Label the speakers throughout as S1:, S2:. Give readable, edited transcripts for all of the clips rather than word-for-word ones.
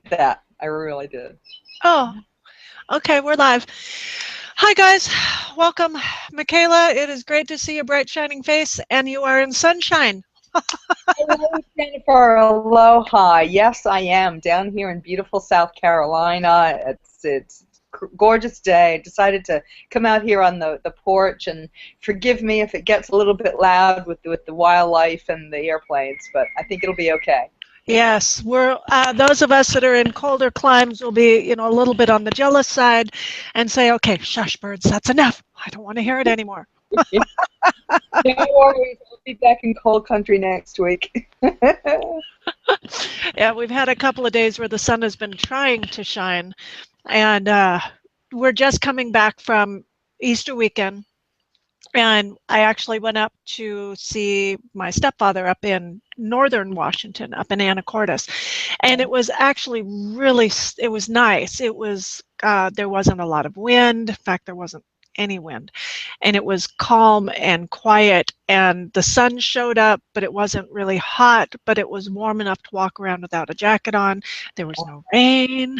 S1: that. I really did.
S2: Oh, okay, we're live. Hi, guys. Welcome, Michaela. It is great to see your bright, shining face, and you are in sunshine.
S1: Hello, Jennifer. Aloha. Yes, I am down here in beautiful South Carolina. It's a gorgeous day. I decided to come out here on the porch, and forgive me if it gets a little bit loud with the wildlife and the airplanes, but I think it'll be okay.
S2: Yes, we're those of us that are in colder climes will be, a little bit on the jealous side, and say, "Okay, shush, birds, that's enough. I don't want to hear it anymore."
S1: No worries. I'll be back in cold country next week.
S2: Yeah, we've had a couple of days where the sun has been trying to shine, and we're just coming back from Easter weekend. And I actually went up to see my stepfather up in northern Washington, up in Anacortes. And it was actually it was nice. It was, there wasn't a lot of wind. In fact, there wasn't any wind. And it was calm and quiet. And the sun showed up, but it wasn't really hot, but it was warm enough to walk around without a jacket on. There was no rain.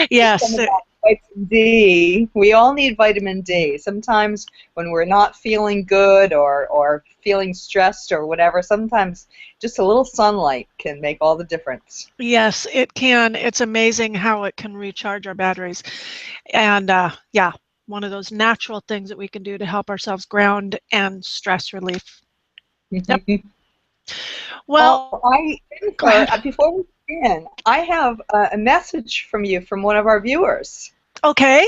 S2: Yes.
S1: Vitamin D. We all need vitamin D. Sometimes when we're not feeling good or feeling stressed or whatever, sometimes just a little sunlight can make all the difference.
S2: Yes, it can. It's amazing how it can recharge our batteries. And yeah, one of those natural things that we can do to help ourselves ground and stress relief. Yep. Well,
S1: Before we begin, I have a message from you from one of our viewers.
S2: Okay.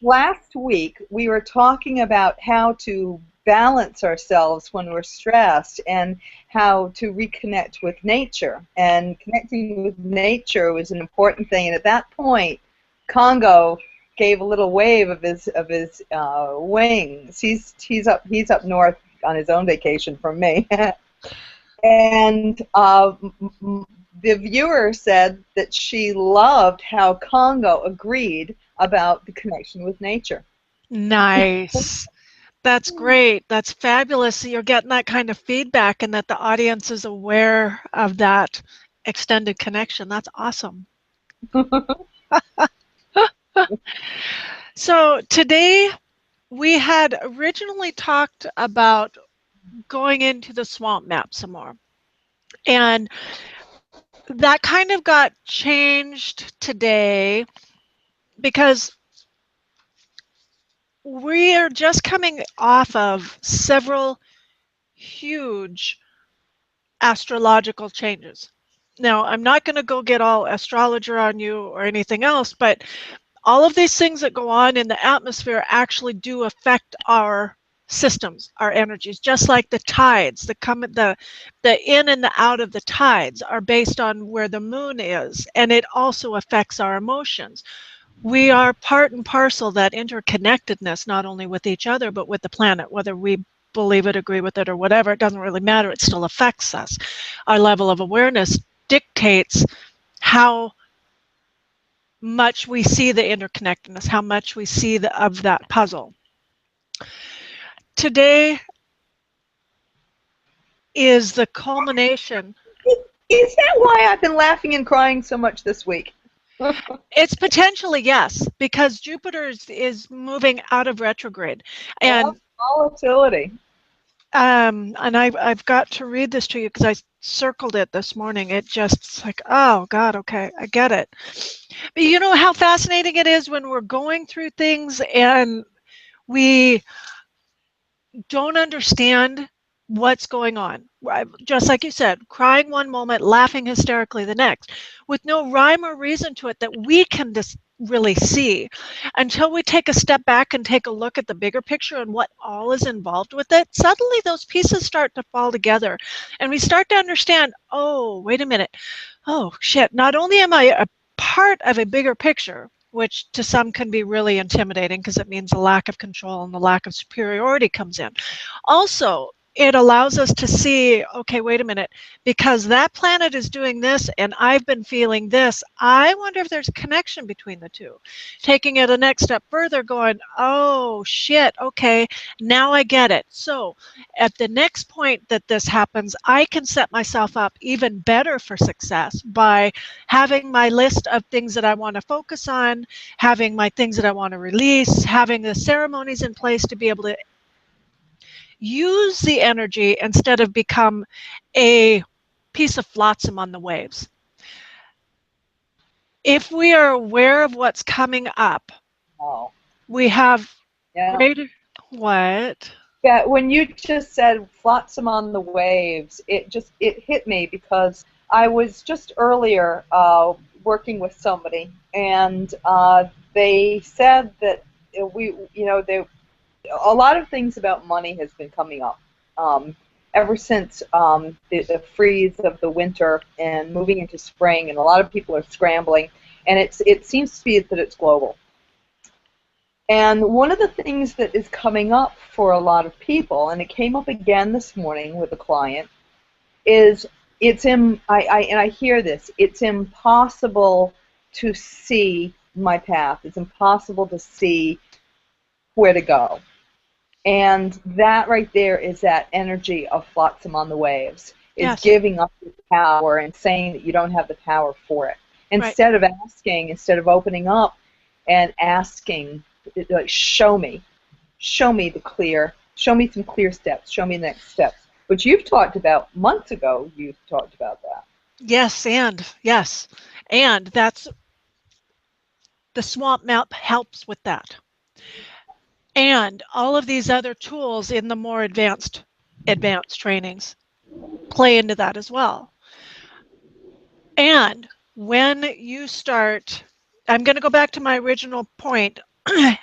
S1: Last week, we were talking about how to balance ourselves when we're stressed and how to reconnect with nature. And connecting with nature was an important thing. And at that point, Congo gave a little wave of his wings. He's up north on his own vacation from me. And the viewer said that she loved how Congo agreed about the connection with nature.
S2: Nice. That's great. That's fabulous. So you're getting that kind of feedback and that the audience is aware of that extended connection. That's awesome. So today we had originally talked about going into the swamp map some more. And that kind of got changed today because we are just coming off of several huge astrological changes. Now, I'm not going to go get all astrologer on you or anything else, but all of these things that go on in the atmosphere actually do affect our systems, our energies, just like the tides, the in and the out of the tides are based on where the moon is, and it also affects our emotions. We are part and parcel that interconnectedness, not only with each other, but with the planet, whether we believe it, agree with it, or whatever, it doesn't really matter. It still affects us. Our level of awareness dictates how much we see the interconnectedness, how much we see of that puzzle. Today is the culmination.
S1: Is that why I've been laughing and crying so much this week?
S2: It's potentially yes, because Jupiter is moving out of retrograde, and
S1: volatility.
S2: And I've got to read this to you because I circled it this morning. It's like, oh God, okay, I get it. But you know how fascinating it is when we're going through things and we don't understand what's going on. Just like you said, crying one moment, laughing hysterically the next, with no rhyme or reason to it that we can just really see until we take a step back and take a look at the bigger picture and what all is involved with it. Suddenly those pieces start to fall together and we start to understand, oh, wait a minute. Oh, shit. Not only am I a part of a bigger picture, which to some can be really intimidating because it means the lack of control and the lack of superiority comes in. Also, it allows us to see, okay, wait a minute, because that planet is doing this and I've been feeling this, I wonder if there's a connection between the two. Taking it a next step further, going, oh shit, okay, now I get it. So at the next point that this happens, I can set myself up even better for success by having my list of things that I want to focus on, having my things that I want to release, having the ceremonies in place to be able to use the energy instead of become a piece of flotsam on the waves. If we are aware of what's coming up, we have greater, what?
S1: Yeah, when you just said flotsam on the waves, it hit me because I was just earlier working with somebody, and they said that a lot of things about money has been coming up ever since the freeze of the winter and moving into spring, and a lot of people are scrambling, and it seems to be that it's global. And one of the things that is coming up for a lot of people, and it came up again this morning with a client, is and I hear this, it's impossible to see my path. It's impossible to see where to go. And that right there is that energy of flotsam on the waves, is
S2: Yes.
S1: giving up your power and saying that you don't have the power for it. Instead of asking, instead of opening up and asking, like, show me the clear, show me some clear steps, show me the next steps, which you've talked about months ago. You've talked about that.
S2: Yes, and that's the swamp map helps with that. And all of these other tools in the more advanced trainings play into that as well. And when you start, I'm going to go back to my original point.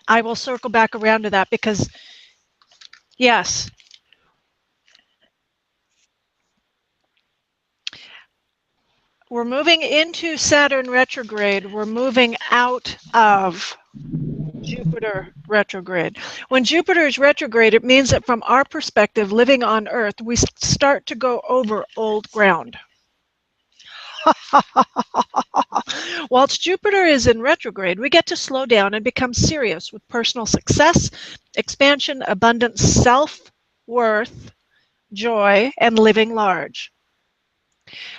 S2: I will circle back around to that because, yes, we're moving into Saturn retrograde. We're moving out of Jupiter retrograde. When Jupiter is retrograde, it means that from our perspective, living on Earth, we start to go over old ground. Whilst Jupiter is in retrograde, we get to slow down and become serious with personal success, expansion, abundance, self-worth, joy, and living large.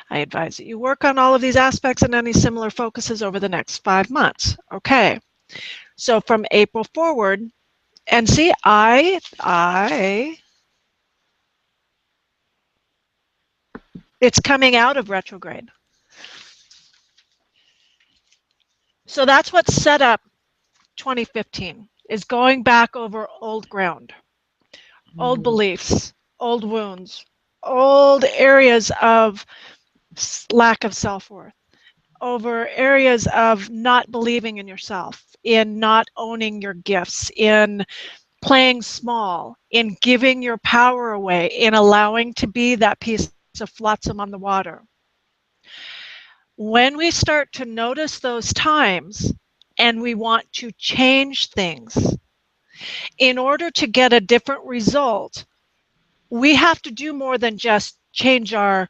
S2: I advise that you work on all of these aspects and any similar focuses over the next 5 months. Okay, so from April forward, and see, it's coming out of retrograde. So that's what set up 2015, is going back over old ground, old beliefs, old wounds, old areas of lack of self-worth, over areas of not believing in yourself, in not owning your gifts, in playing small, in giving your power away, in allowing to be that piece of flotsam on the water. When we start to notice those times and we want to change things, in order to get a different result, we have to do more than just change our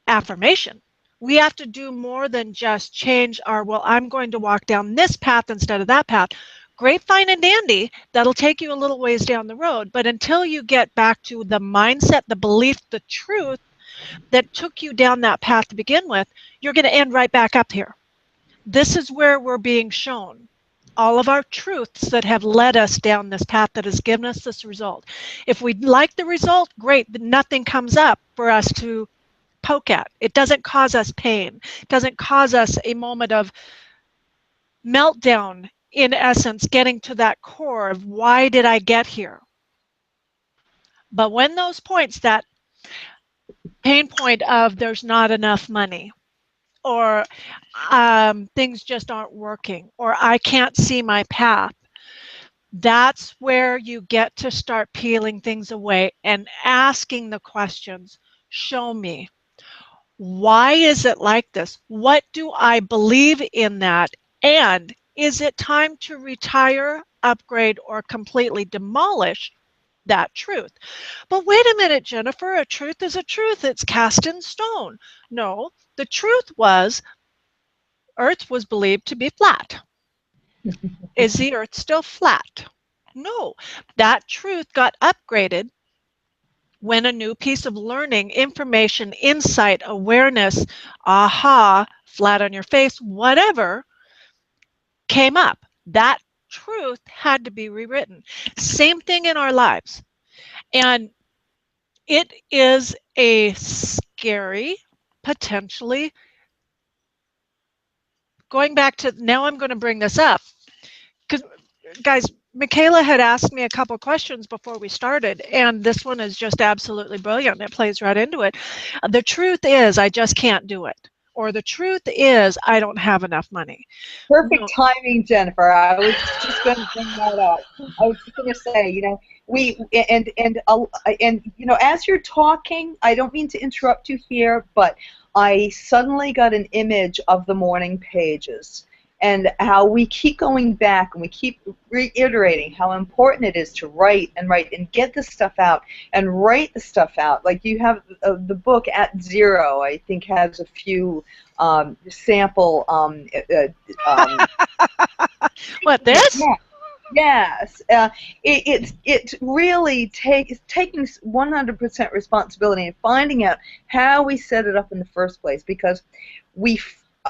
S2: affirmation. We have to do more than just change our, well, I'm going to walk down this path instead of that path. Great, fine, and dandy. That'll take you a little ways down the road. But until you get back to the mindset, the belief, the truth that took you down that path to begin with, you're going to end right back up here. This is where we're being shown all of our truths that have led us down this path that has given us this result. If we like the result, great, but nothing comes up for us to poke at. It doesn't cause us pain. It doesn't cause us a moment of meltdown, in essence, getting to that core of why did I get here? But when those points, that pain point of there's not enough money, or things just aren't working, or I can't see my path, that's where you get to start peeling things away and asking the questions. Show me. Why is it like this? What do I believe in that? And is it time to retire, upgrade, or completely demolish that truth. But wait a minute, Jennifer, a truth is a truth. It's cast in stone. No, the truth was Earth was believed to be flat. Is the Earth still flat? No. That truth got upgraded when a new piece of learning, information, insight, awareness, aha, flat on your face, whatever, came up. That truth had to be rewritten. Same thing in our lives. And it is a scary, potentially, going back to, now I'm going to bring this up, because guys, Michaela had asked me a couple questions before we started, and this one is just absolutely brilliant. It plays right into it. The truth is, I just can't do it. Or the truth is, I don't have enough money.
S1: Perfect
S2: No.
S1: timing, Jennifer. I was just going to bring that up. I was just going to say, you know, and you know, as you're talking, I don't mean to interrupt you here, but I suddenly got an image of the morning pages and how we keep going back and we keep reiterating how important it is to write and get the stuff out and write the stuff out. Like you have the book At Zero, I think, has a few sample
S2: What, this?
S1: yeah. Yes, it really taking 100% responsibility and finding out how we set it up in the first place, because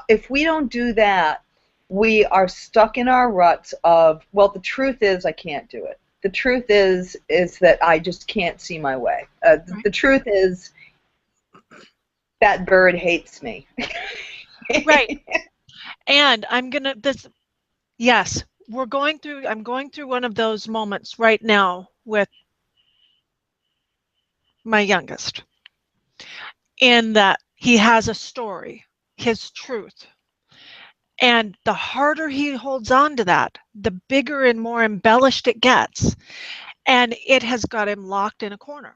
S1: if we don't do that, we are stuck in our ruts of, well, the truth is I can't do it. The truth is that I just can't see my way. The truth is that bird hates me.
S2: Right. And I'm going to, this, yes, I'm going through one of those moments right now with my youngest, in that he has a story, his truth. And the harder he holds on to that, the bigger and more embellished it gets. And it has got him locked in a corner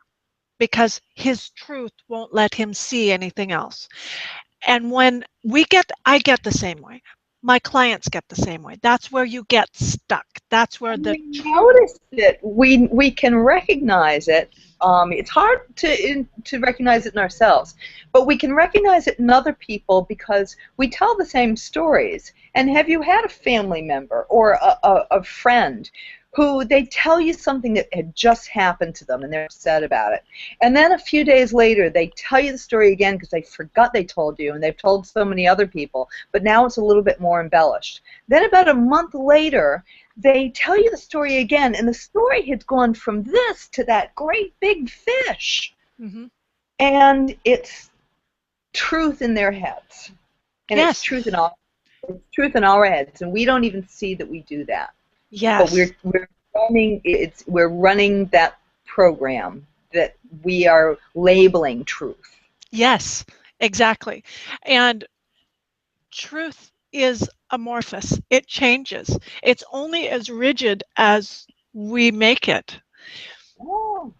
S2: because his truth won't let him see anything else. And when I get the same way. My clients get the same way. That's where you get stuck. That's where the
S1: We
S2: truth.
S1: notice it. We can recognize it. It's hard to recognize it in ourselves, but we can recognize it in other people because we tell the same stories. And have you had a family member or a friend who they tell you something that had just happened to them and they're upset about it, and then a few days later they tell you the story again because they forgot they told you and they've told so many other people, but now it's a little bit more embellished. Then about a month later they tell you the story again, and the story had gone from this to that great big fish.
S2: Mm-hmm.
S1: And it's truth in their heads. And
S2: Yes.
S1: it's truth in our heads, and we don't even see that we do that.
S2: Yes.
S1: But we're running that program that we are labeling truth.
S2: Yes, exactly. And truth is amorphous. It changes. It's only as rigid as we make it.
S1: Oh.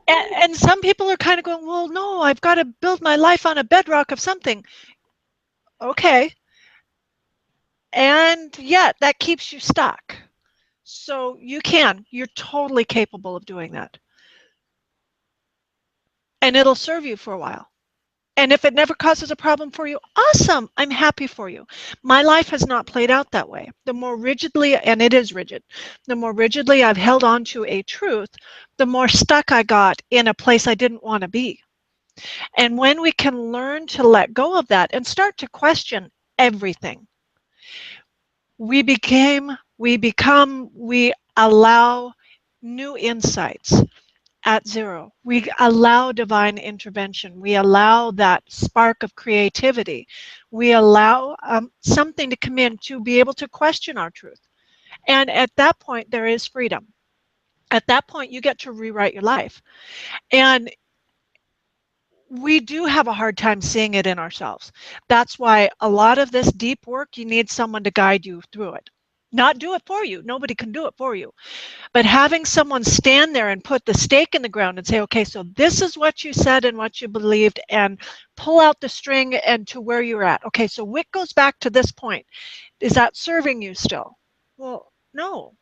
S2: And some people are kind of going, well, no, I've got to build my life on a bedrock of something. Okay. And yet that keeps you stuck. So you're totally capable of doing that. And it'll serve you for a while. And if it never causes a problem for you, awesome, I'm happy for you. My life has not played out that way. The more rigidly, and it is rigid, the more rigidly I've held on to a truth, the more stuck I got in a place I didn't want to be. And when we can learn to let go of that and start to question everything, we allow new insights. At zero, we allow divine intervention. We allow that spark of creativity. We allow something to come in to be able to question our truth. And at that point, there is freedom. At that point, you get to rewrite your life. And we do have a hard time seeing it in ourselves. That's why a lot of this deep work, you need someone to guide you through it. Not do it for you. Nobody can do it for you. But having someone stand there and put the stake in the ground and say, okay, so this is what you said and what you believed, and pull out the string and to where you're at. Okay, so what goes back to this point? Is that serving you still? Well, no.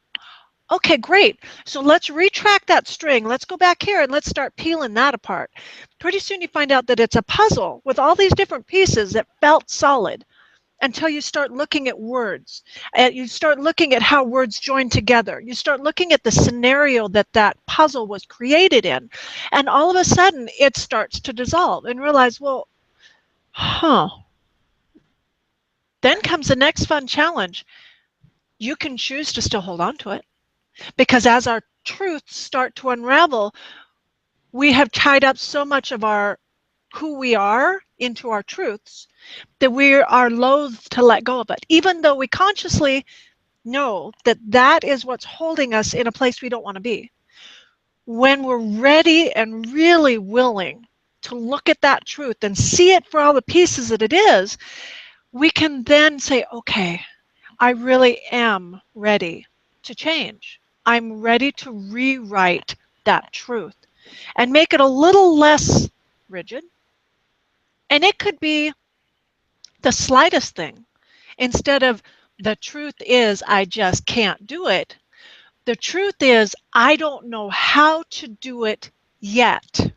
S2: Okay, great. So let's retract that string. Let's go back here and let's start peeling that apart. Pretty soon you find out that it's a puzzle with all these different pieces that felt solid until you start looking at words. And you start looking at how words join together. You start looking at the scenario that that puzzle was created in. And all of a sudden it starts to dissolve and realize, well, Then comes the next fun challenge. You can choose to still hold on to it. Because as our truths start to unravel, we have tied up so much of our who we are into our truths that we are loath to let go of it, even though we consciously know that that is what's holding us in a place we don't want to be. When we're ready and really willing to look at that truth and see it for all the pieces that it is, we can then say, okay, I really am ready to change. I'm ready to rewrite that truth and make it a little less rigid. And it could be the slightest thing. Instead of the truth is I just can't do it, the truth is I don't know how to do it yet.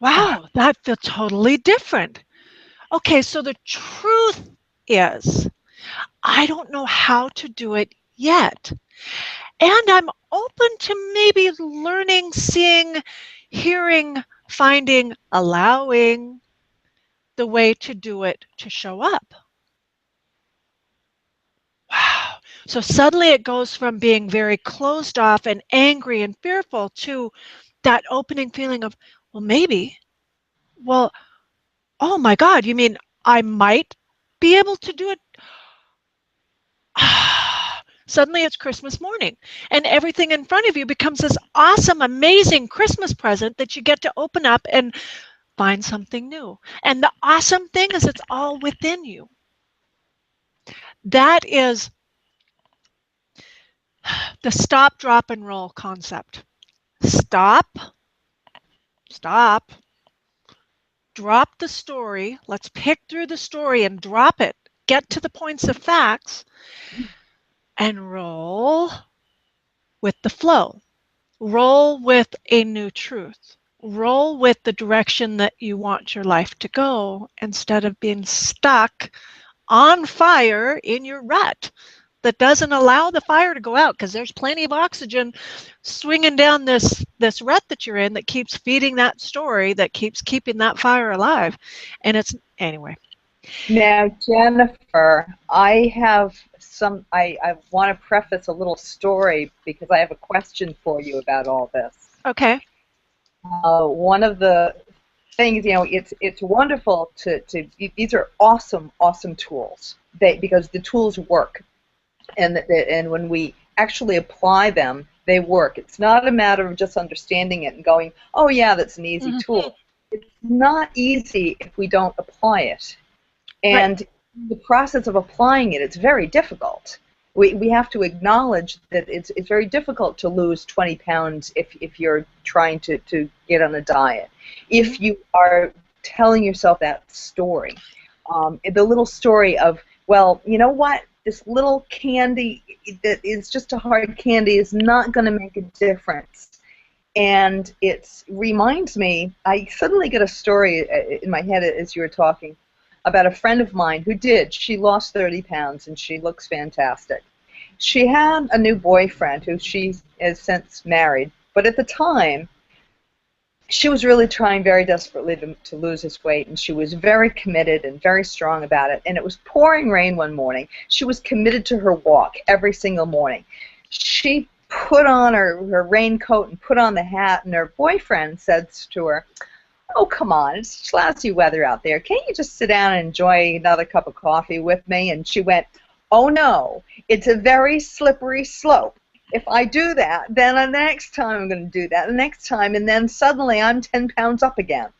S2: Wow, that feels totally different. Okay, so the truth is I don't know how to do it yet. And I'm open to maybe learning, seeing, hearing, finding, allowing the way to do it to show up. Wow. So suddenly it goes from being very closed off and angry and fearful to that opening feeling of, well, maybe, well, oh my God, you mean I might be able to do it? Suddenly it's Christmas morning and everything in front of you becomes this awesome, amazing Christmas present that you get to open up and find something new. And the awesome thing is it's all within you. That is the stop, drop, and roll concept. Stop, stop, drop the story. Let's pick through the story and drop it. Get to the points of facts and roll with the flow. Roll with a new truth. Roll with the direction that you want your life to go instead of being stuck on fire in your rut that doesn't allow the fire to go out because there's plenty of oxygen swinging down this rut that you're in that keeps feeding that story, that keeps keeping that fire alive. And it's, anyway.
S1: Now, Jennifer, I want to preface a little story because I have a question for you about all this.
S2: Okay.
S1: One of the things, it's wonderful to these are awesome tools because the tools work, and when we actually apply them, they work. It's not a matter of just understanding it and going, oh yeah, that's an easy tool. It's not easy if we don't apply it. And the process of applying it, it's very difficult. We have to acknowledge that it's very difficult to lose 20 pounds if you're trying to get on a diet. If you are telling yourself that story, the little story of, well, you know what, this little candy that is just a hard candy is not going to make a difference. And it reminds me, I suddenly get a story in my head as you were talking, about a friend of mine who she lost 30 pounds and she looks fantastic. She had a new boyfriend who she has since married, but at the time she was really trying very desperately to lose his weight, and she was very committed and very strong about it. And it was pouring rain one morning. She was committed to her walk every single morning. She put on her raincoat and put on the hat, and her boyfriend said to her, oh, come on, it's lousy weather out there. Can't you just sit down and enjoy another cup of coffee with me? And she went, oh, no, it's a very slippery slope. If I do that, then the next time I'm going to do that, the next time, and then suddenly I'm 10 pounds up again.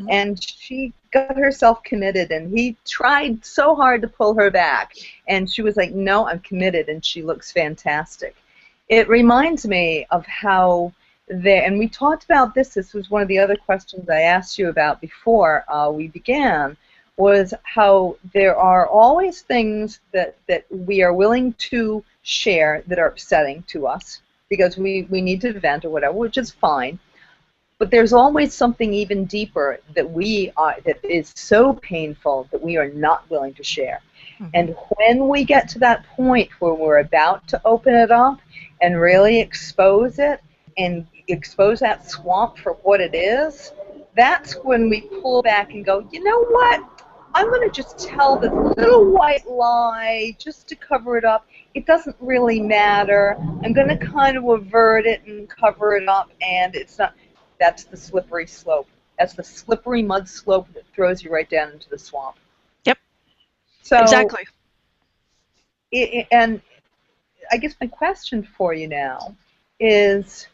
S1: And she got herself committed, and he tried so hard to pull her back. And she was like, no, I'm committed, and she looks fantastic. It reminds me of how and we talked about this was one of the other questions I asked you about before we began, was how there are always things that we are willing to share that are upsetting to us because we need to vent or whatever, which is fine. But there's always something even deeper that is so painful that we are not willing to share.
S2: Mm-hmm.
S1: And when we get to that point where we're about to open it up and really expose it and expose that swamp for what it is, that's when we pull back and go, you know what? I'm going to just tell this little white lie just to cover it up. It doesn't really matter. I'm going to kind of avert it and cover it up, and it's not. That's the slippery slope. That's the slippery mud slope that throws you right down into the swamp.
S2: Yep.
S1: So,
S2: exactly.
S1: And I guess my question for you now is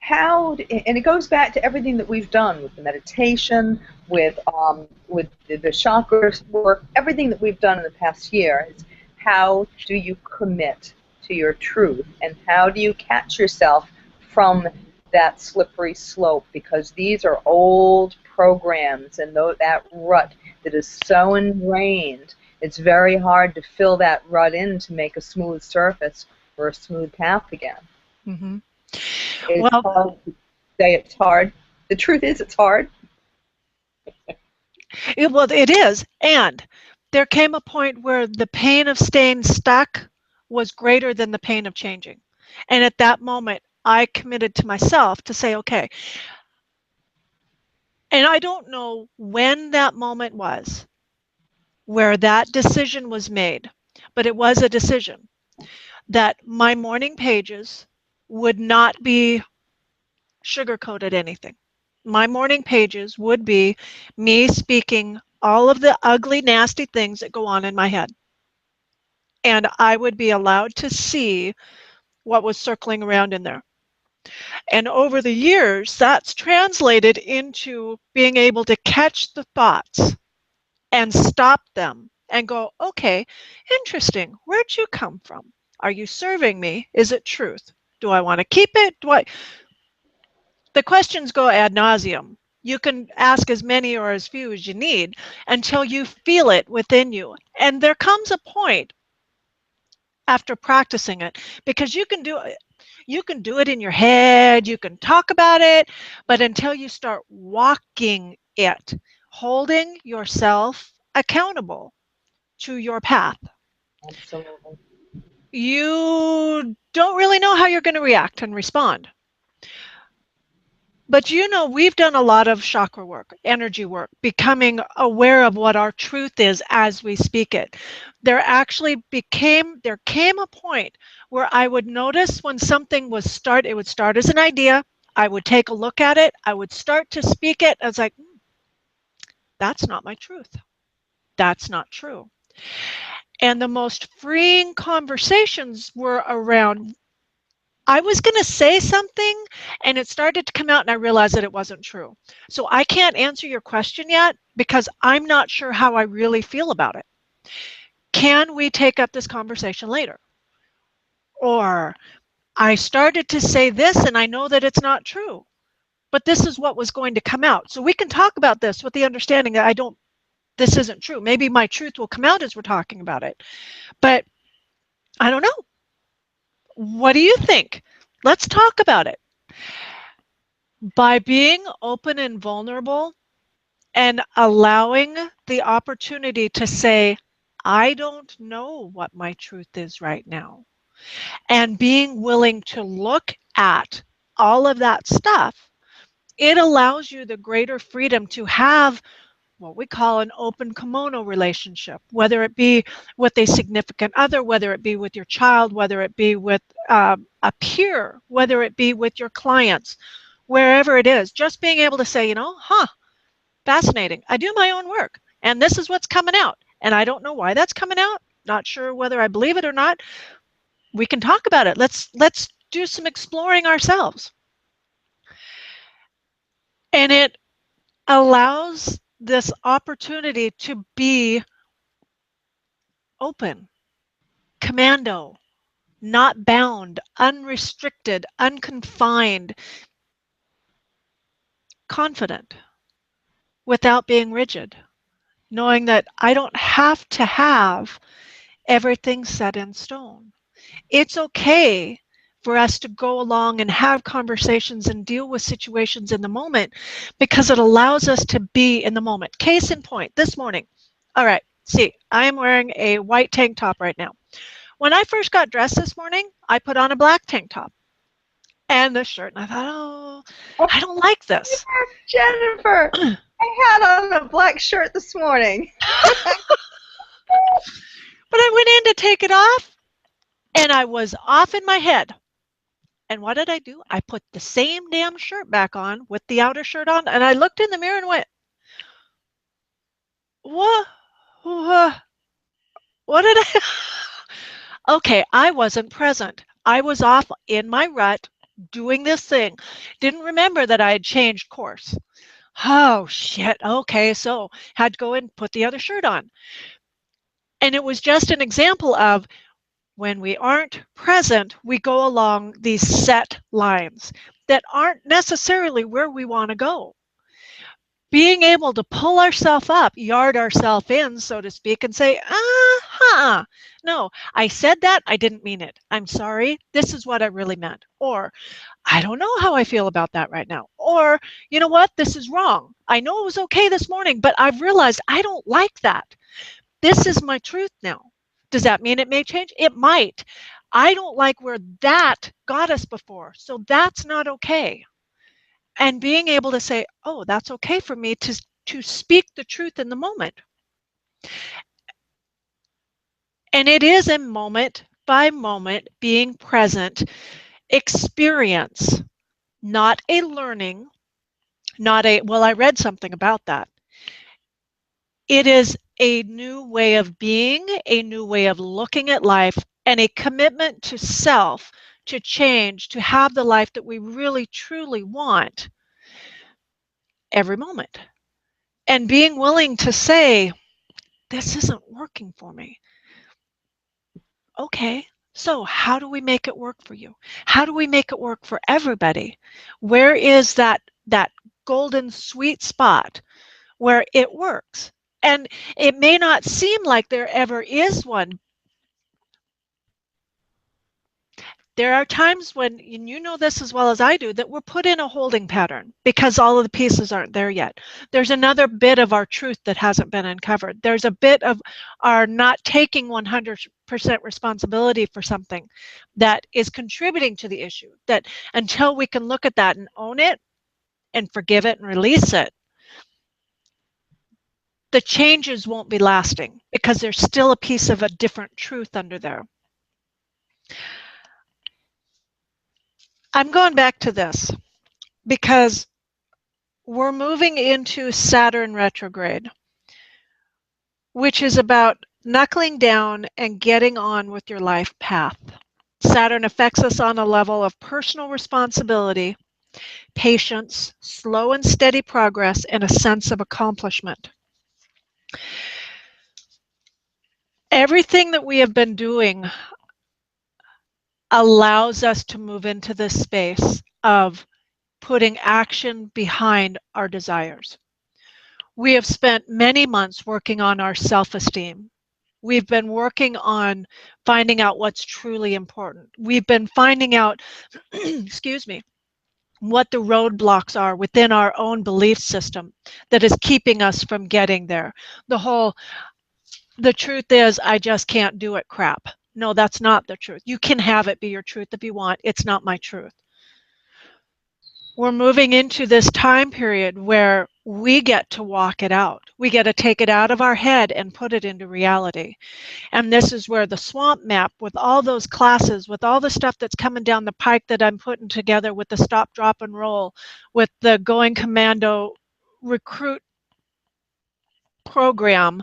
S1: how, and it goes back to everything that we've done with the meditation, with the chakra work, everything that we've done in the past year is how do you commit to your truth, and how do you catch yourself from that slippery slope, because these are old programs and that rut that is so ingrained, it's very hard to fill that rut in to make a smooth surface or a smooth path again.
S2: Mm-hmm.
S1: It's
S2: Well,
S1: hard to say it's hard. The truth is it's hard.
S2: it is. And there came a point where the pain of staying stuck was greater than the pain of changing. And at that moment, I committed to myself to say, okay, and I don't know when that moment was where that decision was made, but it was a decision that my morning pages would not be sugar-coated anything. My morning pages would be me speaking all of the ugly, nasty things that go on in my head. And I would be allowed to see what was circling around in there. And over the years, that's translated into being able to catch the thoughts and stop them and go, okay, interesting. Where'd you come from? Are you serving me? Is it truth? Do I want to keep it? The questions go ad nauseum. You can ask as many or as few as you need until you feel it within you. And there comes a point after practicing it, because you can do it in your head, you can talk about it, but until you start walking it, holding yourself accountable to your path,
S1: Absolutely.
S2: you don't really know how you're going to react and respond. But we've done a lot of chakra work, energy work, becoming aware of what our truth is as we speak it. There came a point where I would notice when something it would start as an idea, I would take a look at it, I would start to speak it, I was like, that's not my truth. That's not true. And the most freeing conversations were around, I was going to say something and it started to come out and I realized that it wasn't true. So I can't answer your question yet because I'm not sure how I really feel about it. Can we take up this conversation later? Or I started to say this and I know that it's not true, but this is what was going to come out. So we can talk about this with the understanding that this isn't true. Maybe my truth will come out as we're talking about it, but I don't know. What do you think? Let's talk about it. By being open and vulnerable and allowing the opportunity to say, I don't know what my truth is right now, and being willing to look at all of that stuff, it allows you the greater freedom to have what we call an open kimono relationship, whether it be with a significant other, whether it be with your child, whether it be with a peer, whether it be with your clients, wherever it is. Just being able to say, fascinating. I do my own work, and this is what's coming out. And I don't know why that's coming out. Not sure whether I believe it or not. We can talk about it. Let's do some exploring ourselves. And it allows this opportunity to be open, commando, not bound, unrestricted, unconfined, confident, without being rigid. knowing that I don't have to have everything set in stone. It's okay for us to go along and have conversations and deal with situations in the moment because it allows us to be in the moment. Case in point, this morning. All right, see, I am wearing a white tank top right now. When I first got dressed this morning, I put on a black tank top and this shirt, and I thought, oh,
S1: Oh,
S2: I don't like this.
S1: Jennifer, I had on a black shirt this morning.
S2: But I went in to take it off, and I was off in my head. And what did I do? I put the same damn shirt back on with the outer shirt on, and I looked in the mirror and went, what? What did I? Okay, I wasn't present. I was off in my rut doing this thing. Didn't remember that I had changed course. Oh, shit. Okay, so had to go and put the other shirt on. And it was just an example of when we aren't present, we go along these set lines that aren't necessarily where we want to go. Being able to pull ourselves up, yard ourselves in, so to speak, and say, no, I said that, I didn't mean it. I'm sorry, this is what I really meant. Or, I don't know how I feel about that right now. Or, you know what, this is wrong. I know it was okay this morning, but I've realized I don't like that. This is my truth now. Does that mean it may change? It might. I don't like where that got us before, so that's not okay. And being able to say, oh, that's okay for me to speak the truth in the moment. And it is a moment by moment being present experience, not a learning, not a, well, I read something about that. It is a new way of being, a new way of looking at life, and a commitment to self to change, to have the life that we really truly want every moment. And being willing to say, this isn't working for me. Okay, so how do we make it work for you? How do we make it work for everybody? Where is that golden sweet spot where it works? And it may not seem like there ever is one. There are times when, and you know this as well as I do, that we're put in a holding pattern because all of the pieces aren't there yet. There's another bit of our truth that hasn't been uncovered. There's a bit of our not taking 100% responsibility for something that is contributing to the issue, that until we can look at that and own it and forgive it and release it, the changes won't be lasting because there's still a piece of a different truth under there. I'm going back to this because we're moving into Saturn retrograde, which is about knuckling down and getting on with your life path. Saturn affects us on a level of personal responsibility, patience, slow and steady progress, and a sense of accomplishment. Everything that we have been doing allows us to move into this space of putting action behind our desires. We have spent many months working on our self-esteem. We've been working on finding out what's truly important. We've been finding out, excuse me, what the roadblocks are within our own belief system that is keeping us from getting there. The truth is, I just can't do it crap. No, that's not the truth. You can have it be your truth if you want. It's not my truth. We're moving into this time period where we get to walk it out. We get to take it out of our head and put it into reality. And this is where the swamp map, with all those classes, with all the stuff that's coming down the pike that I'm putting together with the stop, drop, and roll, with the Going Commando recruit program,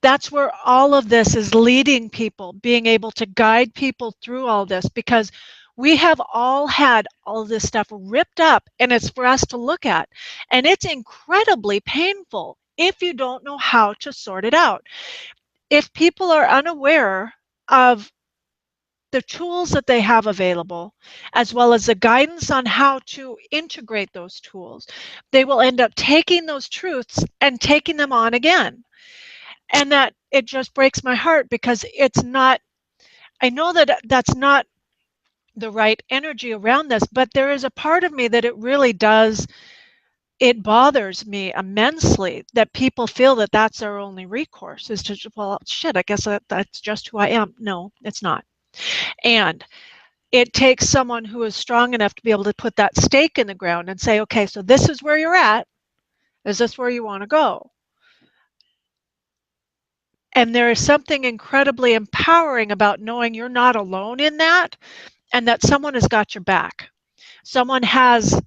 S2: that's where all of this is leading people, being able to guide people through all this, because we have all had all of this stuff ripped up and it's for us to look at. And it's incredibly painful if you don't know how to sort it out. If people are unaware of the tools that they have available, as well as the guidance on how to integrate those tools, they will end up taking those truths and taking them on again. And that it just breaks my heart because it's not, I know that that's not the right energy around this, but there is a part of me that it really does, it bothers me immensely that people feel that that's their only recourse is to, well, shit, I guess that's just who I am. No, it's not. And it takes someone who is strong enough to be able to put that stake in the ground and say, okay, so this is where you're at. Is this where you want to go? And there is something incredibly empowering about knowing you're not alone in that and that someone has got your back. Someone has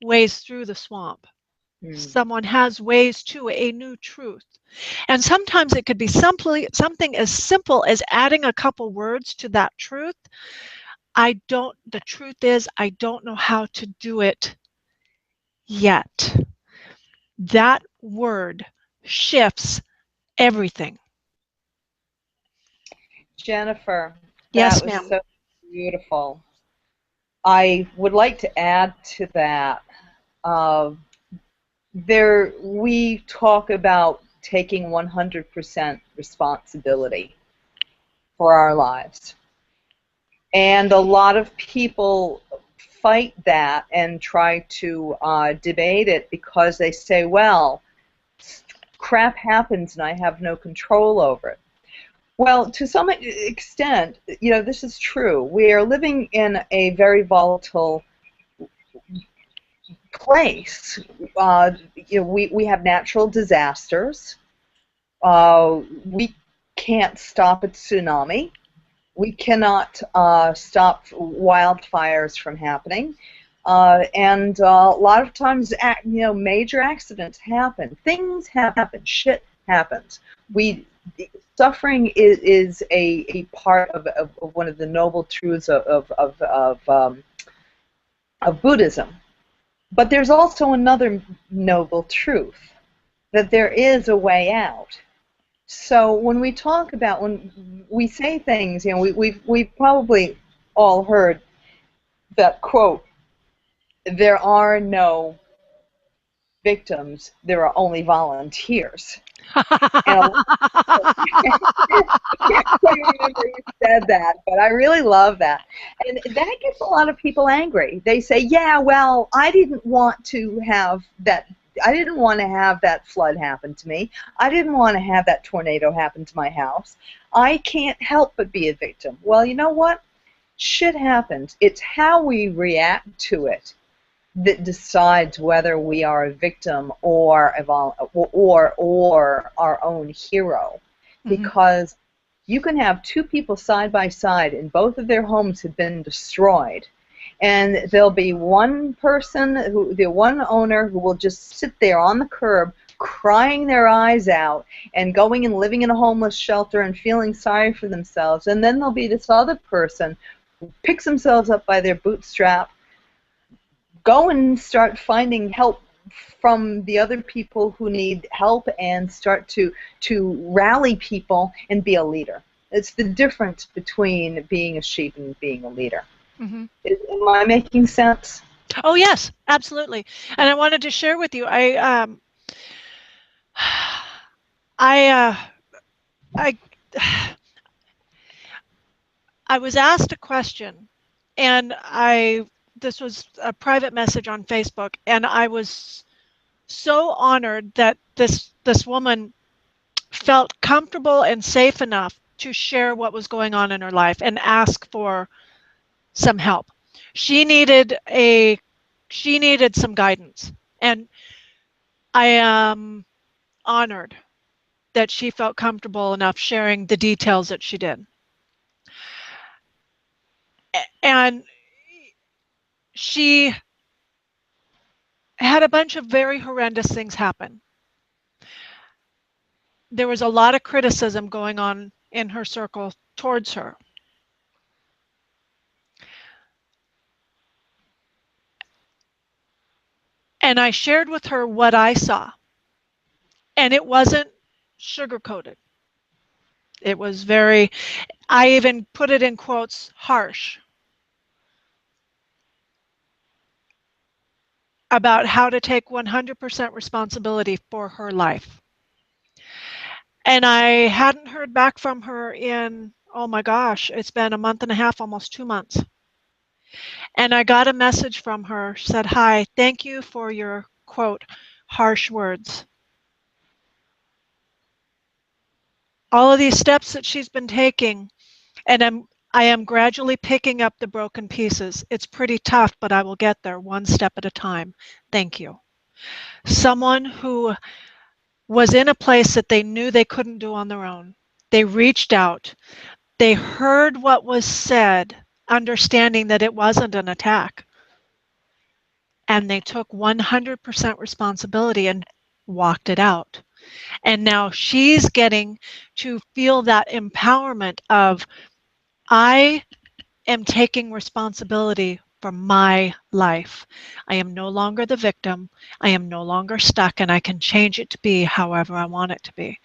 S2: ways through the swamp. Someone has ways to a new truth. And sometimes it could be something as simple as adding a couple words to that truth. The truth is, I don't know how to do it yet. That word shifts everything.
S1: Jennifer, that
S2: Yes,
S1: was
S2: ma'am.
S1: so beautiful. I would like to add to that. Uh, we talk about taking 100% responsibility for our lives. And a lot of people fight that and try to debate it because they say, well, crap happens and I have no control over it. Well, to some extent, this is true. We are living in a very volatile place. We have natural disasters. We can't stop a tsunami. We cannot stop wildfires from happening. And a lot of times, major accidents happen. Things happen. Shit happens. Suffering is a part of one of the noble truths of Buddhism. But there's also another noble truth, that there is a way out. So when we say things, we've probably all heard that quote, there are no victims, there are only volunteers. And I can't quite remember who said that, but I really love that. And that gets a lot of people angry. They say, yeah, well, I didn't want to have that. I didn't want to have that flood happen to me. I didn't want to have that tornado happen to my house. I can't help but be a victim. Well, you know what? Shit happens. It's how we react to it that decides whether we are a victim or our own hero. Because you can have two people side by side and both of their homes have been destroyed, and there'll be one owner who will just sit there on the curb crying their eyes out and going and living in a homeless shelter and feeling sorry for themselves, and then there'll be this other person who picks themselves up by their bootstrap, go and start finding help from the other people who need help and start to rally people and be a leader. It's the difference between being a sheep and being a leader. Am I making sense?
S2: Oh, yes, absolutely. And I wanted to share with you, I was asked a question, and this was a private message on Facebook, and I was so honored that this woman felt comfortable and safe enough to share what was going on in her life and ask for some help. She needed some guidance, and I am honored that she felt comfortable enough sharing the details that she did. And she had a bunch of very horrendous things happen. There was a lot of criticism going on in her circle towards her. And I shared with her what I saw. And it wasn't sugar-coated. It was I even put it in quotes, harsh, about how to take 100% responsibility for her life. And I hadn't heard back from her in, oh my gosh, it's been a month and a half, almost 2 months. And I got a message from her, said, "Hi, thank you for your, quote, harsh words. All of these steps that she's been taking, and I am gradually picking up the broken pieces. It's pretty tough, but I will get there one step at a time. Thank you." Someone who was in a place that they knew they couldn't do on their own. They reached out. They heard what was said, understanding that it wasn't an attack. And they took 100% responsibility and walked it out. And now she's getting to feel that empowerment of, I am taking responsibility for my life. I am no longer the victim. I am no longer stuck, and I can change it to be however I want it to be.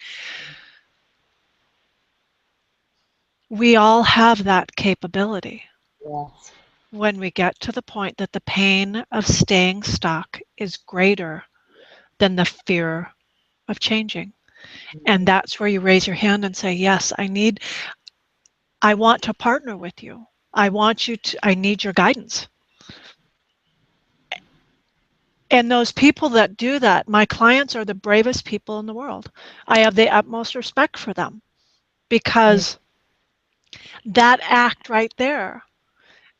S2: We all have that capability.
S1: Yes.
S2: When we get to the point that the pain of staying stuck is greater than the fear of changing. And that's where you raise your hand and say, yes, I want to partner with you. I need your guidance. And those people that do that, my clients are the bravest people in the world. I have the utmost respect for them because that act right there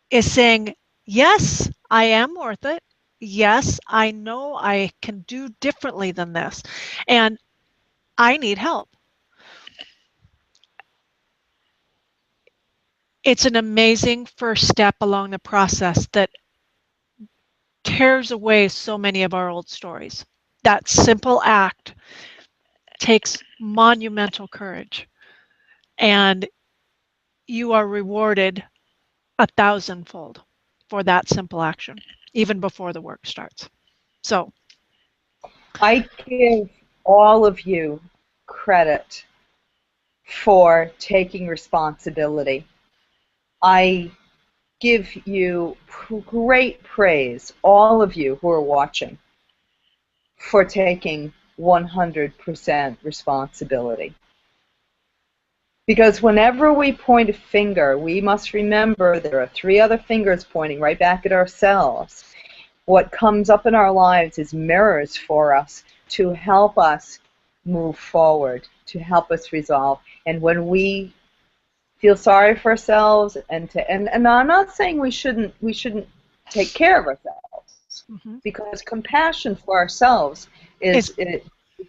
S2: is saying, yes, I am worth it. Yes, I know I can do differently than this. And I need help. It's an amazing first step along the process that tears away so many of our old stories. That simple act takes monumental courage, and you are rewarded 1,000-fold for that simple action, even before the work starts. So
S1: I give all of you credit for taking responsibility. I give you great praise, all of you who are watching, for taking 100% responsibility. Because whenever we point a finger, we must remember there are 3 other fingers pointing right back at ourselves. What comes up in our lives is mirrors for us to help us move forward, to help us resolve. And when we feel sorry for ourselves, and I'm not saying we shouldn't take care of ourselves, because compassion for ourselves is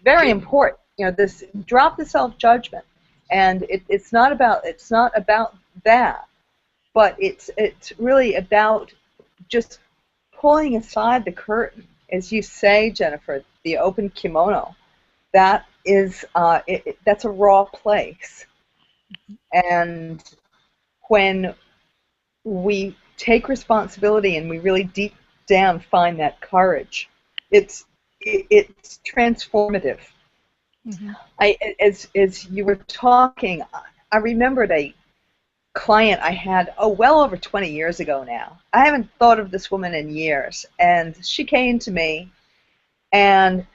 S1: very important. You know, this drop the self-judgment, and it's not about that, but it's really about just pulling aside the curtain, as you say, Jennifer, the open kimono. That is that's a raw place, and when we take responsibility and we really deep down find that courage, it's transformative. As you were talking, I remembered a client I had, well over 20 years ago now. I haven't thought of this woman in years, and she came to me, and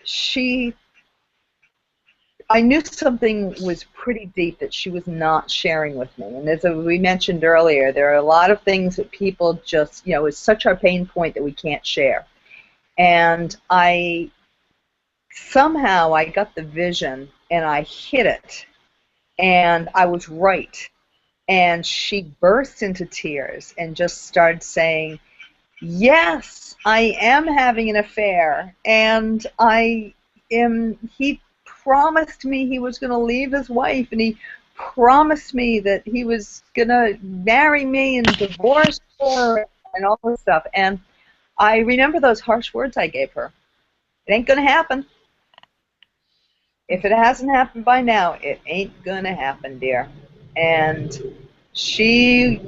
S1: I knew something was pretty deep that she was not sharing with me. And as we mentioned earlier, there are a lot of things that people just, it's such our pain point that we can't share. And somehow I got the vision, and I hit it, and I was right. And she burst into tears and just started saying, yes, I am having an affair, and he promised me he was going to leave his wife, and he promised me that he was going to marry me and divorce her and all this stuff. And I remember those harsh words I gave her. It ain't going to happen. If it hasn't happened by now, it ain't going to happen, dear. And she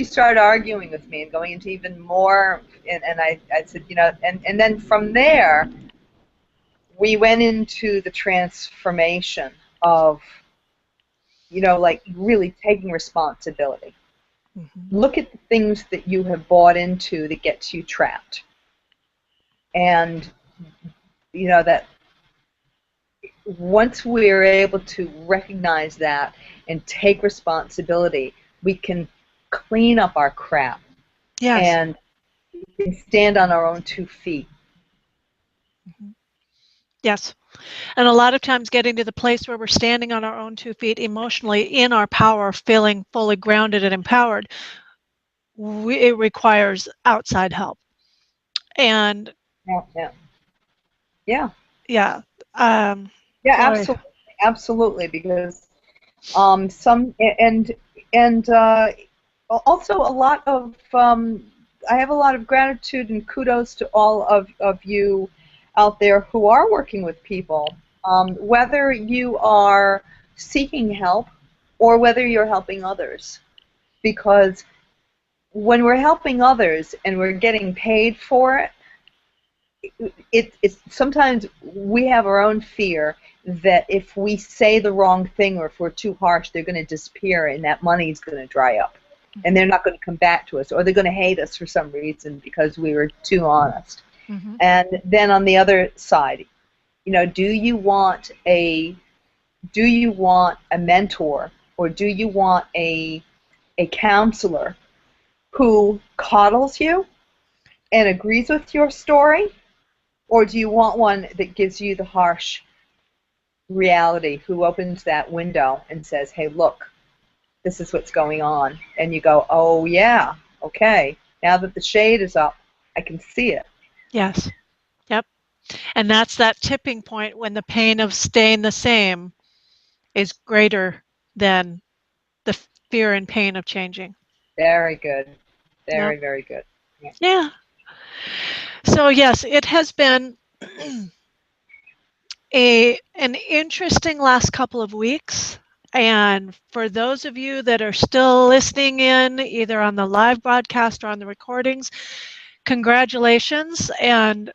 S1: started arguing with me and going into even more, and I said, and then from there, we went into the transformation of, like really taking responsibility. Look at the things that you have bought into that gets you trapped. And, that once we're able to recognize that and take responsibility, we can clean up our crap
S2: Yes.
S1: and we can stand on our own 2 feet.
S2: Yes. And a lot of times getting to the place where we're standing on our own 2 feet emotionally in our power, feeling fully grounded and empowered, it requires outside help. And
S1: Yeah, yeah, yeah,
S2: yeah,
S1: yeah,
S2: boy,
S1: absolutely, because some and also a lot of I have a lot of gratitude and kudos to all of you out there who are working with people, whether you are seeking help or whether you're helping others, because when we're helping others and we're getting paid for it, it's sometimes we have our own fear that if we say the wrong thing or if we're too harsh, they're going to disappear and that money's going to dry up and they're not going to come back to us, or they're going to hate us for some reason because we were too honest.
S2: mm-hmm.
S1: And then on the other side, do you want a mentor, or do you want a counselor who coddles you and agrees with your story? Or do you want one that gives you the harsh reality, who opens that window and says, hey, look, this is what's going on? And you go, oh, yeah, okay. Now that the shade is up, I can see it.
S2: Yes. Yep. And that's that tipping point when the pain of staying the same is greater than the fear and pain of changing.
S1: Very good.
S2: Yep.
S1: Very, very good. Yeah.
S2: Yeah. So yes, it has been an interesting last couple of weeks. And for those of you that are still listening in, either on the live broadcast or on the recordings, congratulations and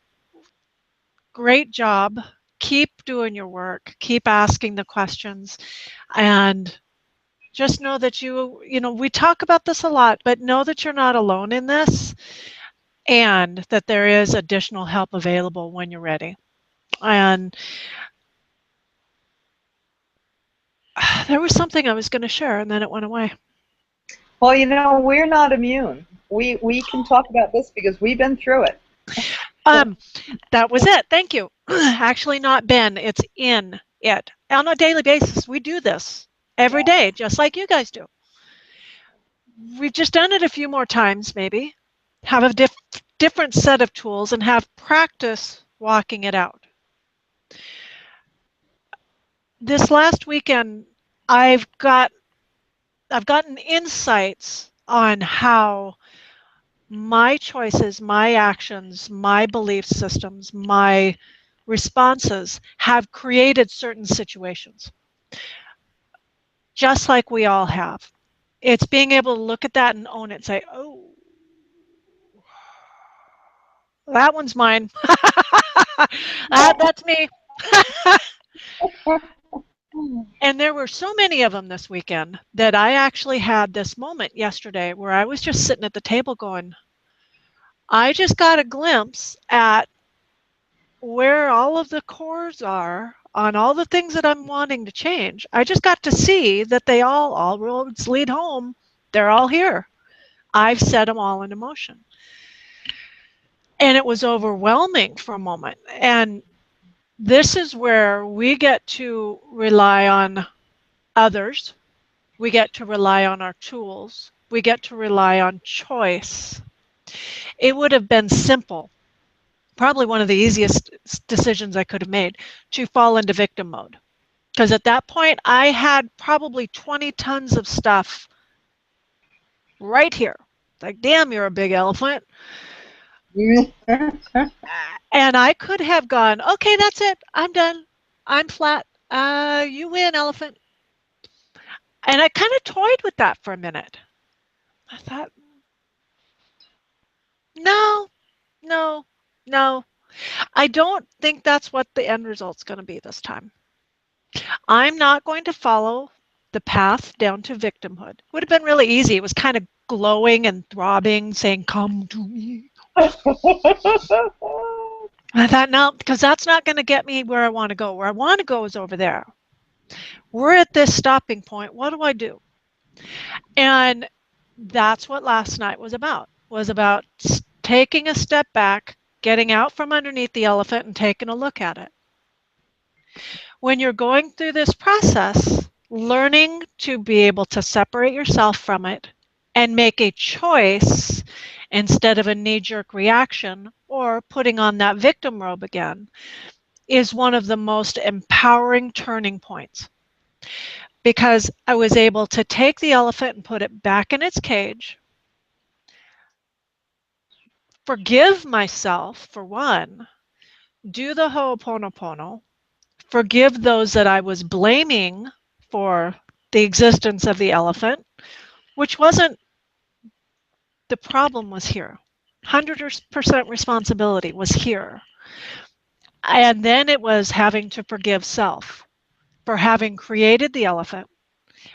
S2: great job. Keep doing your work. Keep asking the questions. And just know that we talk about this a lot, but know that you're not alone in this and that there is additional help available when you're ready. And there was something I was going to share and then it went away.
S1: Well, we're not immune. We can talk about this because we've been through it.
S2: That was it. Thank you. Actually, not been. It's in it. On a daily basis, we do this every day, just like you guys do. We've just done it a few more times, maybe. Have a different set of tools and have practice walking it out. This last weekend, I've gotten insights on how my choices, my actions, my belief systems, my responses have created certain situations, just like we all have. It's being able to look at that and own it and say, oh, that one's mine. That's me. And there were so many of them this weekend that I actually had this moment yesterday where I was just sitting at the table going, I just got a glimpse at where all of the cores are on all the things that I'm wanting to change. I just got to see that all roads lead home. They're all here. I've set them all into motion. And it was overwhelming for a moment. And this is where we get to rely on others. We get to rely on our tools. We get to rely on choice. It would have been simple, probably one of the easiest decisions I could have made, to fall into victim mode. Because at that point, I had probably 20 tons of stuff right here. Like, damn, you're a big elephant. And I could have gone, okay, that's it. I'm done. I'm flat. You win, elephant. And I kind of toyed with that for a minute. I thought, no, no, no. I don't think that's what the end result's going to be this time. I'm not going to follow the path down to victimhood. It would have been really easy. It was kind of glowing and throbbing, saying, come to me. I thought, no, because that's not going to get me where I want to go. Where I want to go is over there. We're at this stopping point. What do I do? And that's what last night was about taking a step back, getting out from underneath the elephant and taking a look at it. When you're going through this process, learning to be able to separate yourself from it and make a choice instead of a knee-jerk reaction or putting on that victim robe again is one of the most empowering turning points, because I was able to take the elephant and put it back in its cage, forgive myself for one, do the Ho'oponopono, forgive those that I was blaming for the existence of the elephant, which wasn't the problem, was here. 100% responsibility was here. And then it was having to forgive self for having created the elephant,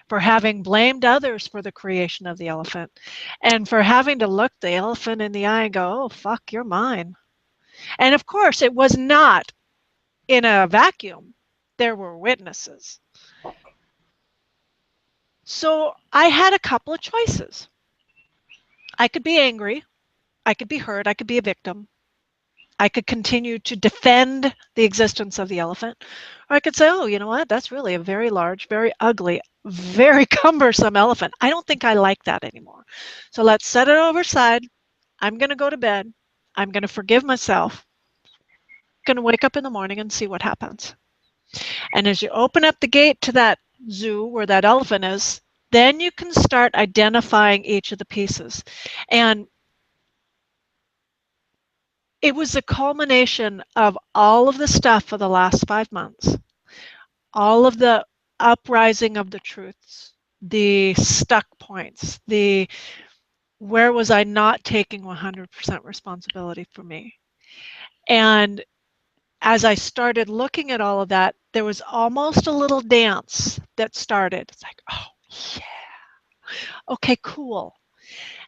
S2: for having blamed others for the creation of the elephant, and for having to look the elephant in the eye and go, oh, fuck, you're mine. And of course, it was not in a vacuum. There were witnesses. So I had a couple of choices. I could be angry, I could be hurt, I could be a victim, I could continue to defend the existence of the elephant, or I could say, oh, you know what, that's really a very large, very ugly, very cumbersome elephant. I don't think I like that anymore. So let's set it aside. I'm going to go to bed. I'm going to forgive myself. I'm going to wake up in the morning and see what happens. And as you open up the gate to that zoo where that elephant is, then you can start identifying each of the pieces. And it was a culmination of all of the stuff for the last 5 months, all of the uprising of the truths, the stuck points, the where was I not taking 100% responsibility for me. And as I started looking at all of that, there was almost a little dance that started. It's like, oh, yeah, okay, cool.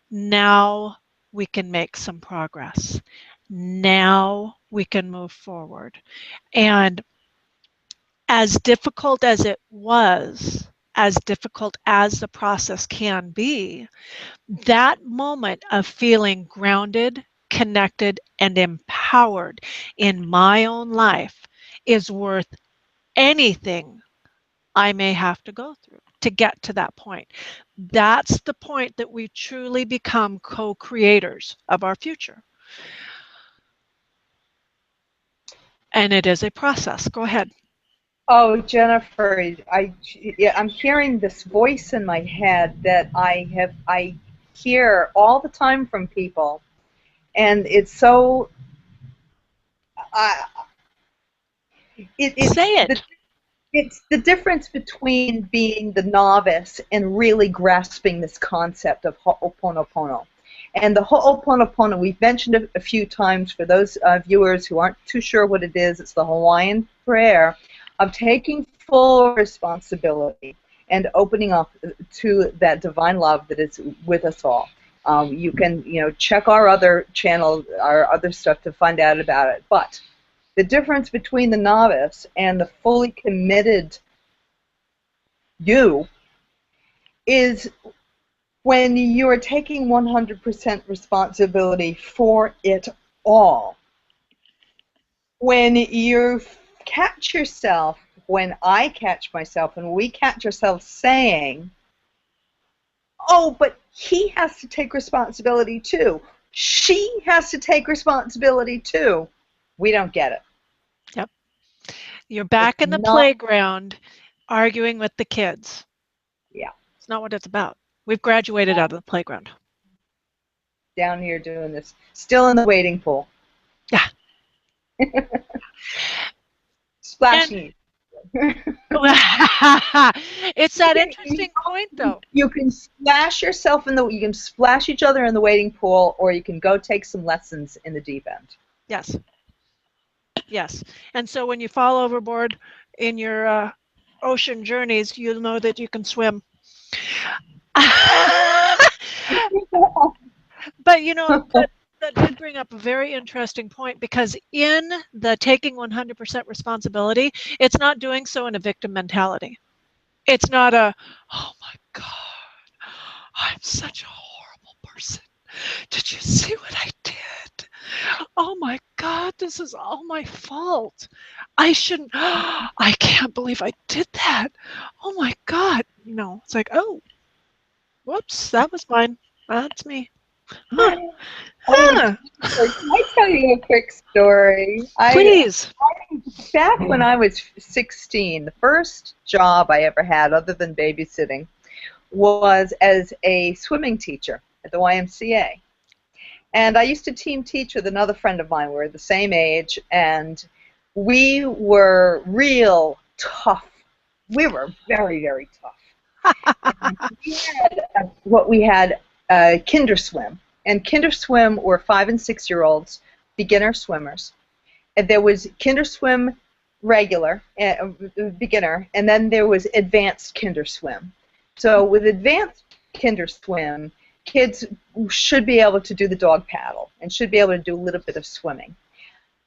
S2: Now we can make some progress. Now we can move forward. And as difficult as it was, as difficult as the process can be, that moment of feeling grounded, connected, and empowered in my own life is worth anything I may have to go through to get to that point. That's the point that we truly become co-creators of our future. And it is a process. Go ahead.
S1: Oh, Jennifer, I'm hearing this voice in my head that I hear all the time from people, and it's so uh,
S2: Say it.
S1: it's the difference between being the novice and really grasping this concept of Ho'oponopono. And the Ho'oponopono, we've mentioned it a few times for those viewers who aren't too sure what it is. It's the Hawaiian prayer of taking full responsibility and opening up to that divine love that is with us all. You can, check our other channel, our other stuff to find out about it. But the difference between the novice and the fully committed you is when you are taking 100% responsibility for it all. When you catch yourself, when I catch myself, and we catch ourselves saying, oh, but he has to take responsibility too. She has to take responsibility too. We don't get it.
S2: Yep. You're back
S1: It's
S2: in the
S1: not,
S2: playground arguing with the kids.
S1: yeah,
S2: It's not what it's about. We've graduated out of the playground.
S1: down here doing this, still in the waiting pool.
S2: Yeah.
S1: Splashing.
S2: It's that interesting point, though.
S1: You can splash yourself you can splash each other in the waiting pool, or you can go take some lessons in the deep end.
S2: Yes. Yes. And so when you fall overboard in your ocean journeys, you'll know that you can swim. But That did bring up a very interesting point, because in the taking 100% responsibility, it's not doing so in a victim mentality. It's not a, oh my God, I'm such a horrible person. Did you see what I did? Oh my God, this is all my fault. I shouldn't, I can't believe I did that. Oh my God. No, it's like, oh, whoops, that was mine. That's me. Huh.
S1: Oh,
S2: Huh.
S1: can I tell you a quick story?
S2: Please.
S1: Back when I was 16, the first job I ever had, other than babysitting, was as a swimming teacher at the YMCA. And I used to team teach with another friend of mine. We were the same age, and we were real tough. We were very, very tough. And we had kinder swim. And kinder swim were 5 and 6 year olds, beginner swimmers. And there was kinder swim regular, beginner, and then there was advanced kinder swim. So with advanced kinder swim, kids should be able to do the dog paddle and should be able to do a little bit of swimming.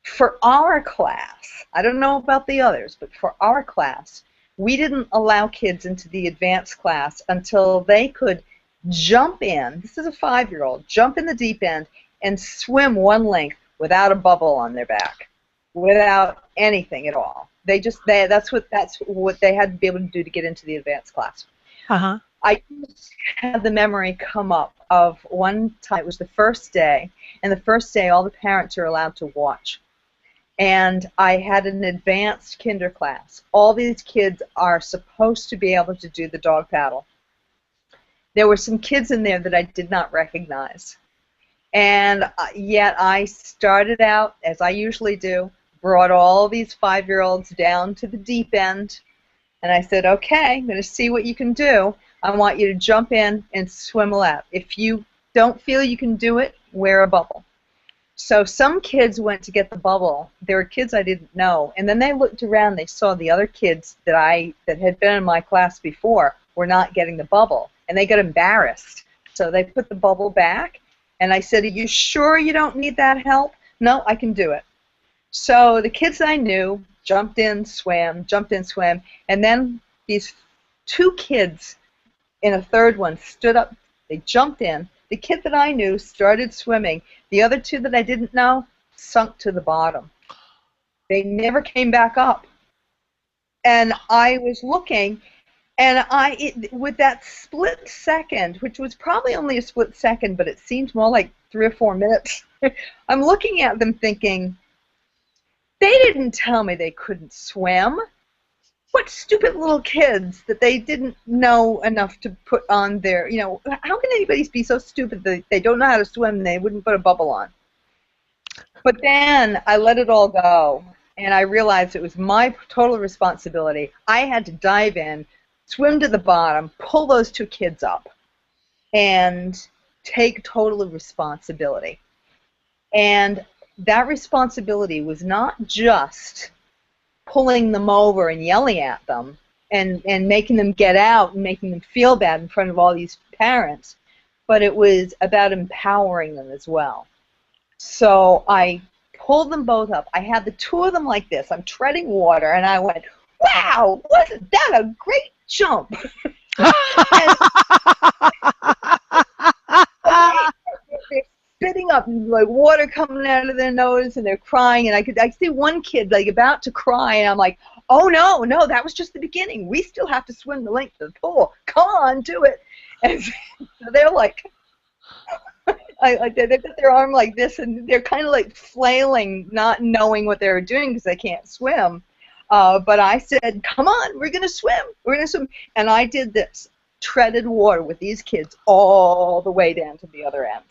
S1: For our class, I don't know about the others, but for our class, we didn't allow kids into the advanced class until they could jump in. This is a 5-year-old, jump in the deep end and swim one length without a bubble on their back, without anything at all. That's what they had to be able to do to get into the advanced class.
S2: Uh-huh.
S1: I just had the memory come up of one time. It was the first day, and the first day all the parents are allowed to watch. And I had an advanced kinder class. All these kids are supposed to be able to do the dog paddle. There were some kids in there that I did not recognize. And yet I started out, as I usually do, brought all these 5-year-olds down to the deep end, and I said, okay, I'm going to see what you can do. I want you to jump in and swim a lap. If you don't feel you can do it, wear a bubble. So some kids went to get the bubble. There were kids I didn't know, and then they looked around. They saw the other kids that had been in my class before were not getting the bubble, and they got embarrassed. So they put the bubble back, and I said, are you sure you don't need that help? No, I can do it. So the kids I knew jumped in, swam, and then these 2 kids in a third one stood up. They jumped in. The kid that I knew started swimming. The other 2 that I didn't know sunk to the bottom. They never came back up. And I was looking, and with that split second, which was probably only a split second, but it seemed more like 3 or 4 minutes, I'm looking at them thinking, they didn't tell me they couldn't swim. What stupid little kids that they didn't know enough to put on their, how can anybody be so stupid that they don't know how to swim and they wouldn't put a bubble on? But then I let it all go, and I realized it was my total responsibility. I had to dive in, swim to the bottom, pull those 2 kids up, and take total responsibility. And that responsibility was not just pulling them over and yelling at them and making them get out and making them feel bad in front of all these parents, but it was about empowering them as well. So I pulled them both up. I had the 2 of them like this. I'm treading water, and I went, wow, wasn't that a great jump? They're spitting up, like water coming out of their nose, and they're crying, and I see one kid like about to cry, and I'm like, oh no, that was just the beginning. We still have to swim the length of the pool. Come on, do it. And so they're like, they've got their arm like this, and they're kind of like flailing, not knowing what they were doing because they can't swim. But I said, come on, we're going to swim. We're going to swim. And I did this, treaded water with these kids all the way down to the other end.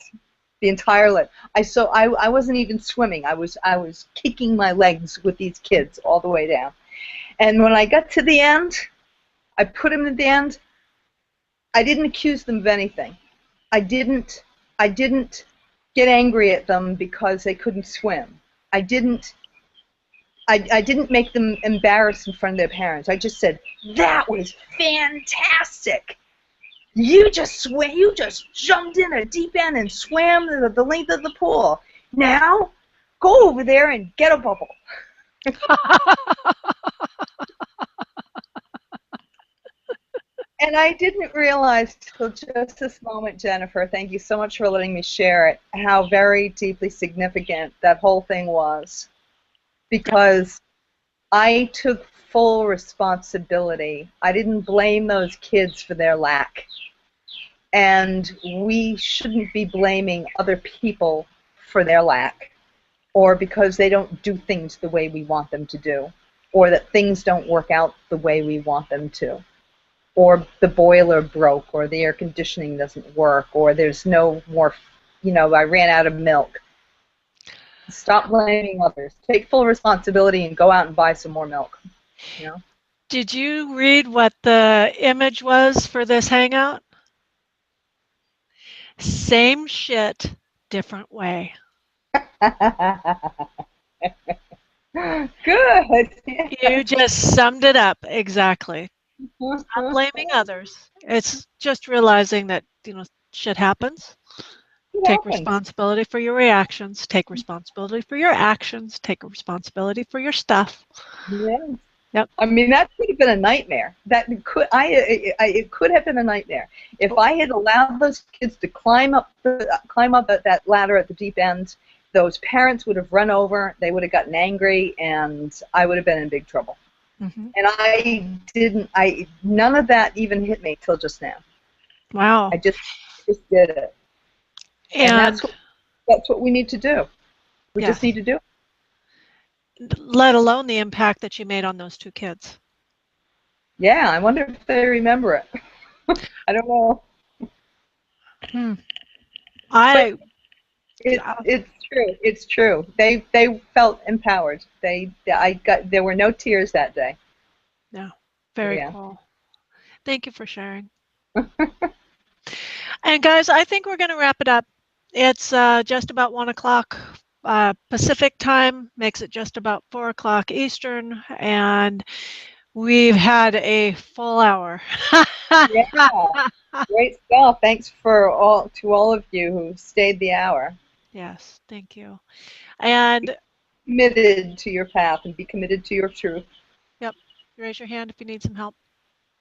S1: The entire leg. I wasn't even swimming. I was kicking my legs with these kids all the way down. And when I got to the end, I put them at the end. I didn't accuse them of anything. I didn't get angry at them because they couldn't swim. I didn't make them embarrassed in front of their parents. I just said, that was fantastic. You just swam. You just jumped in a deep end and swam the length of the pool. Now, go over there and get a bubble. And I didn't realize till just this moment, Jennifer, thank you so much for letting me share it, how very deeply significant that whole thing was. Because I took full responsibility. I didn't blame those kids for their lack. And we shouldn't be blaming other people for their lack, or because they don't do things the way we want them to do, or that things don't work out the way we want them to, or the boiler broke, or the air conditioning doesn't work, or there's no more, I ran out of milk. Stop blaming others. Take full responsibility and go out and buy some more milk.
S2: Did you read what the image was for this hangout? Same shit, different way.
S1: Good.
S2: You just summed it up exactly. Not blaming others. It's just realizing that, shit happens. Take responsibility for your reactions. Take responsibility for your actions. Take responsibility for your stuff.
S1: Yeah.
S2: Yep.
S1: I mean, that could have been a nightmare. It could have been a nightmare if I had allowed those kids to climb up that ladder at the deep end. Those parents would have run over. They would have gotten angry, and I would have been in big trouble. Mm-hmm. And I didn't. None of that even hit me till just now.
S2: Wow.
S1: I just did it. And that's what we need to do. We just need to do it.
S2: Let alone the impact that you made on those two kids.
S1: Yeah, I wonder if they remember it. I don't know. It's true. It's true. They felt empowered. There were no tears that day.
S2: Yeah, very cool. Thank you for sharing. And guys, I think we're going to wrap it up. It's just about 1 o'clock Pacific time, makes it just about 4 o'clock Eastern, and we've had a full hour.
S1: Yeah, great stuff. Thanks to all of you who stayed the hour.
S2: Yes, thank you. And
S1: be committed to your path and be committed to your truth.
S2: Yep. Raise your hand if you need some help.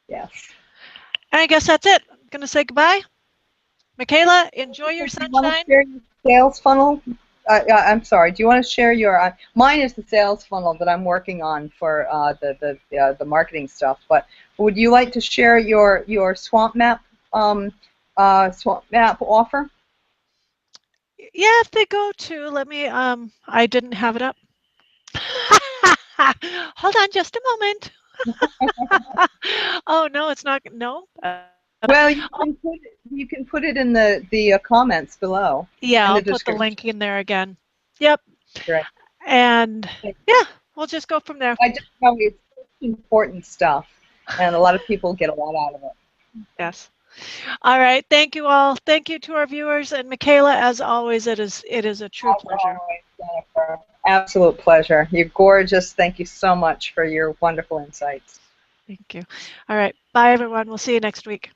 S1: Yes.
S2: And I guess that's it. I'm going to say goodbye. Michaela, enjoy your sunshine.
S1: You want to share your sales funnel? I'm sorry. Do you want to share your? Mine is the sales funnel that I'm working on for the marketing stuff. But would you like to share your swamp map offer?
S2: Yeah, if they go to, let me. I didn't have it up. Hold on, just a moment. Oh no, it's not. No.
S1: Well, you can put it in the comments below.
S2: Yeah, I'll put the link in there again. Yep.
S1: Right.
S2: And yeah, we'll just go from there.
S1: I just know it's important stuff, and a lot of people get a lot out of it.
S2: Yes. All right. Thank you all. Thank you to our viewers, and Michaela, as always, it is a true pleasure.
S1: Always, Jennifer. Absolute pleasure. You're gorgeous. Thank you so much for your wonderful insights.
S2: Thank you. All right. Bye, everyone. We'll see you next week.